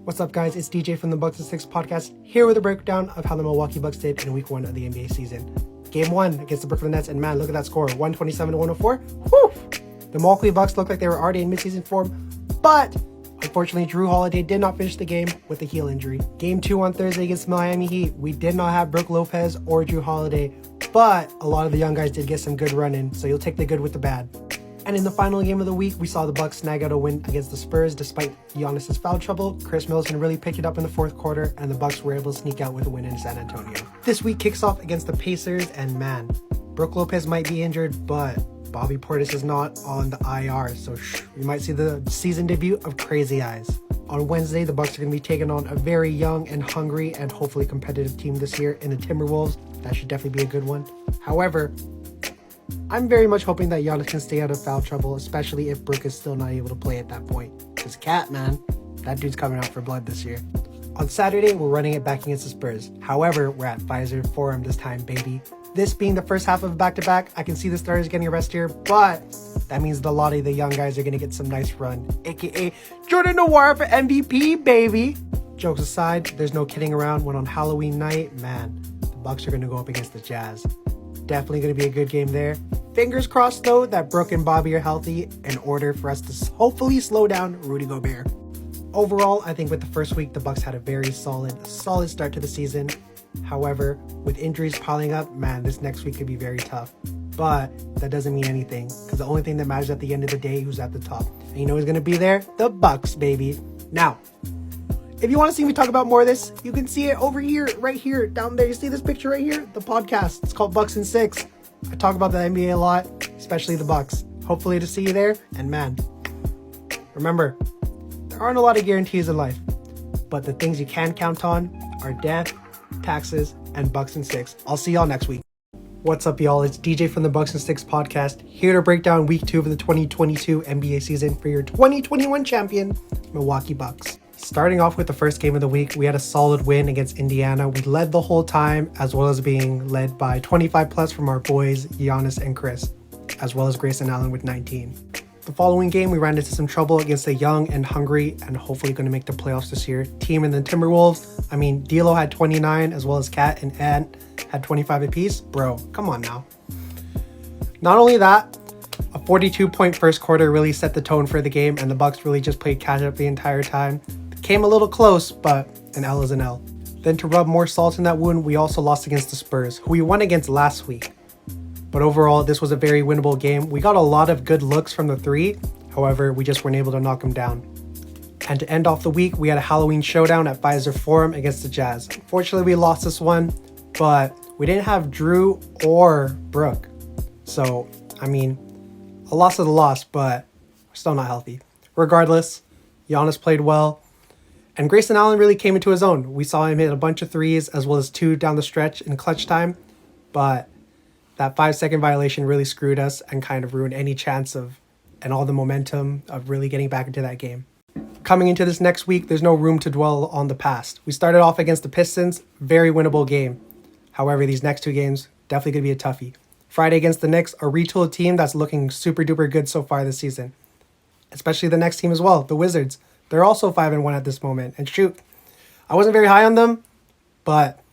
What's up, guys? It's DJ from the Bucks and Six podcast here with a breakdown of how the Milwaukee Bucks did in week 1 of the NBA season. Game 1 against the Brooklyn Nets, and man, look at that score, 127-104. Whew! The Milwaukee Bucks looked like they were already in midseason form, but unfortunately, Drew Holiday did not finish the game with a heel injury. Game 2 on Thursday against the Miami Heat, we did not have Brook Lopez or Drew Holiday, but a lot of the young guys did get some good run in, so you'll take the good with the bad. And in the final game of the week, we saw the Bucks snag out a win against the Spurs despite Giannis' foul trouble. Chris Middleton really picked it up in the fourth quarter, and the Bucks were able to sneak out with a win in San Antonio. This week kicks off against the Pacers, and man, Brook Lopez might be injured, but Bobby Portis is not on the IR, so we might see the season debut of Crazy Eyes. On Wednesday, the Bucks are going to be taking on a very young and hungry and hopefully competitive team this year in the Timberwolves. That should definitely be a good one. However, I'm very much hoping that Giannis can stay out of foul trouble, especially if Brook is still not able to play at that point. Because Cat, man, that dude's coming out for blood this year. On Saturday, we're running it back against the Spurs. However, we're at Pfizer Forum this time, baby. This being the first half of a back-to-back, I can see the starters getting a rest here, but that means a lot of the young guys are going to get some nice run, aka Jordan Noir for MVP, baby. Jokes aside, there's no kidding around when on Halloween night, man, the Bucks are going to go up against the Jazz. Definitely going to be a good game there. Fingers crossed, though, that Brook and Bobby are healthy in order for us to hopefully slow down Rudy Gobert. Overall, I think with the first week, the Bucks had a very solid start to the season. However, with injuries piling up, man, this next week could be very tough. But that doesn't mean anything, because the only thing that matters at the end of the day, who's at the top. And you know who's going to be there? The Bucks, baby. Now, if you want to see me talk about more of this, you can see it over here, right here, down there. You see this picture right here? The podcast. It's called Bucks and Six. I talk about the NBA a lot, especially the Bucks. Hopefully to see you there. And man, remember, there aren't a lot of guarantees in life, but the things you can count on are death, taxes, and Bucks and Six. I'll see y'all next week. What's up, y'all? It's DJ from the Bucks and Six podcast, here to break down week 2 of the 2022 NBA season for your 2021 champion, Milwaukee Bucks. Starting off with the first game of the week, we had a solid win against Indiana. We led the whole time, as well as being led by 25 plus from our boys, Giannis and Chris, as well as Grayson Allen with 19. The following game, we ran into some trouble against a young and hungry and hopefully going to make the playoffs this year team in the Timberwolves. I mean, D'Lo had 29, as well as Cat and Ant had 25 apiece. Bro, come on now. Not only that, a 42-point first quarter really set the tone for the game, and the Bucks really just played catch up the entire time. Came a little close, but an L is an L. Then to rub more salt in that wound, we also lost against the Spurs, who we won against last week. But overall, this was a very winnable game. We got a lot of good looks from the three. However, we just weren't able to knock them down. And to end off the week, we had a Halloween showdown at Pfizer Forum against the Jazz. Unfortunately, we lost this one, but we didn't have Drew or Brook. So, I mean, a loss is a loss, but we're still not healthy. Regardless, Giannis played well. And Grayson Allen really came into his own. We saw him hit a bunch of threes as well as 2 down the stretch in clutch time. But that 5-second violation really screwed us and kind of ruined any chance of and all the momentum of really getting back into that game. Coming into this next week, there's no room to dwell on the past. We started off against the Pistons, very winnable game. However, these next 2 games, definitely going to be a toughie. Friday against the Knicks, a retooled team that's looking super duper good so far this season. Especially the next team as well, the Wizards. They're also 5-1 at this moment. And shoot, I wasn't very high on them, but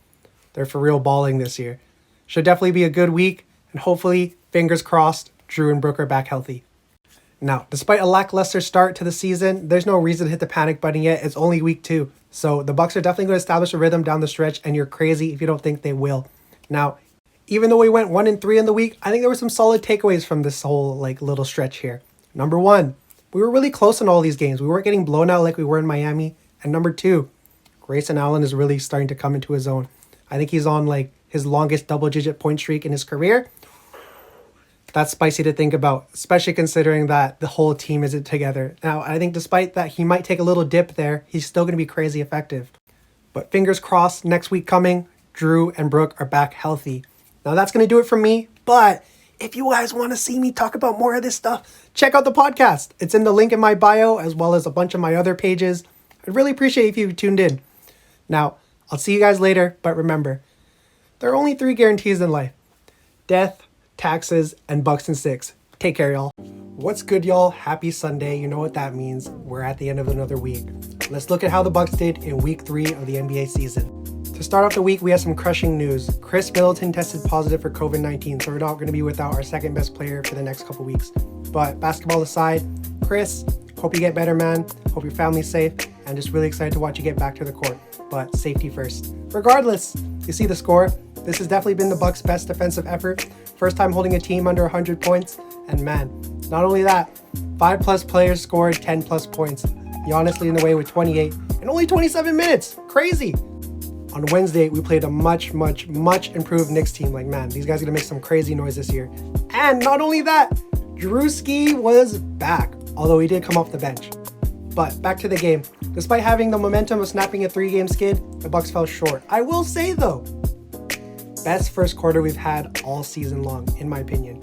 they're for real balling this year. Should definitely be a good week, and hopefully, fingers crossed, Drew and Brook are back healthy. Now, despite a lackluster start to the season, there's no reason to hit the panic button yet. It's only week 2. So the Bucks are definitely going to establish a rhythm down the stretch, and you're crazy if you don't think they will. Now, even though we went 1-3 in the week, I think there were some solid takeaways from this whole little stretch here. Number 1, we were really close in all these games. We weren't getting blown out like we were in Miami. And number 2, Grayson Allen is really starting to come into his own. I think he's on his longest double-digit point streak in his career. That's spicy to think about, especially considering that the whole team isn't together. Now, I think despite that he might take a little dip there, he's still going to be crazy effective. But fingers crossed, next week coming, Drew and Brook are back healthy. Now, that's going to do it for me, but if you guys want to see me talk about more of this stuff, check out the podcast. It's in the link in my bio, as well as a bunch of my other pages. I'd really appreciate if you tuned in. Now, I'll see you guys later, but remember, there are only 3 guarantees in life: death, taxes, and Bucks and Six. Take care, y'all. What's good, y'all? Happy Sunday. You know what that means. We're at the end of another week. Let's look at how the Bucks did in week 3 of the NBA season. To start off the week, we have some crushing news. Chris Middleton tested positive for COVID-19, so we're not going to be without our second best player for the next couple weeks. But basketball aside, Chris, hope you get better, man. Hope your family's safe, and just really excited to watch you get back to the court. But safety first. Regardless, you see the score. This has definitely been the Bucks' best defensive effort. First time holding a team under 100 points, and man, not only that, 5+ players scored 10+ points. Giannis leading the way with 28 in only 27 minutes. Crazy. On Wednesday, we played a much improved Knicks team. Like, man, these guys are going to make some crazy noise this year. And not only that, Drewski was back, although he did come off the bench. But back to the game. Despite having the momentum of snapping a 3-game skid, the Bucks fell short. I will say, though, best first quarter we've had all season long, in my opinion.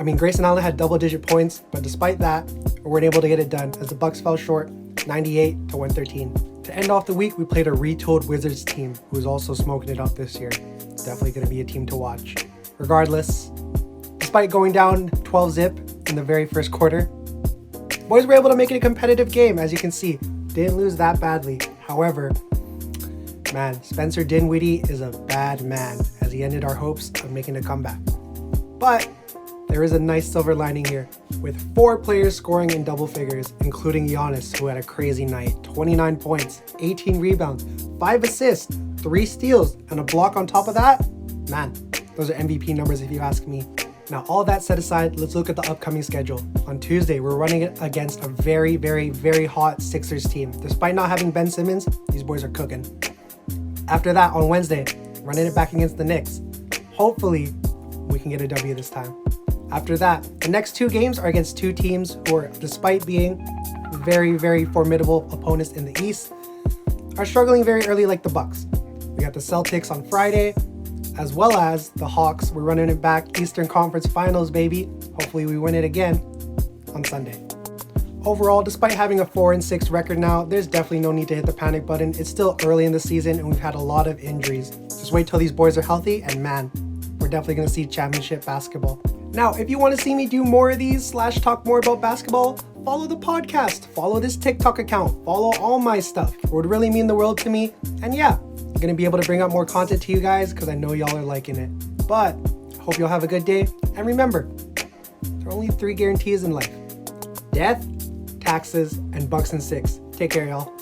I mean, Grayson Allen had double-digit points, but despite that, we weren't able to get it done as the Bucks fell short, 98-113. To end off the week, we played a retooled Wizards team who's also smoking it up this year. Definitely going to be a team to watch. Regardless, despite going down 12-0 in the very first quarter, boys were able to make it a competitive game, as you can see. Didn't lose that badly. However, man, Spencer Dinwiddie is a bad man, as he ended our hopes of making a comeback. But there is a nice silver lining here, with 4 players scoring in double figures, including Giannis, who had a crazy night. 29 points, 18 rebounds, 5 assists, 3 steals, and a block on top of that. Man, those are MVP numbers if you ask me. Now, all that set aside, let's look at the upcoming schedule. On Tuesday, we're running it against a very hot Sixers team. Despite not having Ben Simmons, these boys are cooking. After that, on Wednesday, running it back against the Knicks. Hopefully, we can get a W this time. After that, the next 2 games are against 2 teams who are, despite being very formidable opponents in the East, are struggling very early like the Bucks. We got the Celtics on Friday, as well as the Hawks. We're running it back Eastern Conference Finals, baby. Hopefully we win it again on Sunday. Overall, despite having a 4-6 record now, there's definitely no need to hit the panic button. It's still early in the season and we've had a lot of injuries. Just wait till these boys are healthy and man, we're definitely going to see championship basketball. Now, if you want to see me do more of these / talk more about basketball, follow the podcast, follow this TikTok account, follow all my stuff. It would really mean the world to me. And yeah, I'm going to be able to bring out more content to you guys because I know y'all are liking it. But I hope y'all have a good day. And remember, there are only 3 guarantees in life: death, taxes, and Bucks and 6. Take care, y'all.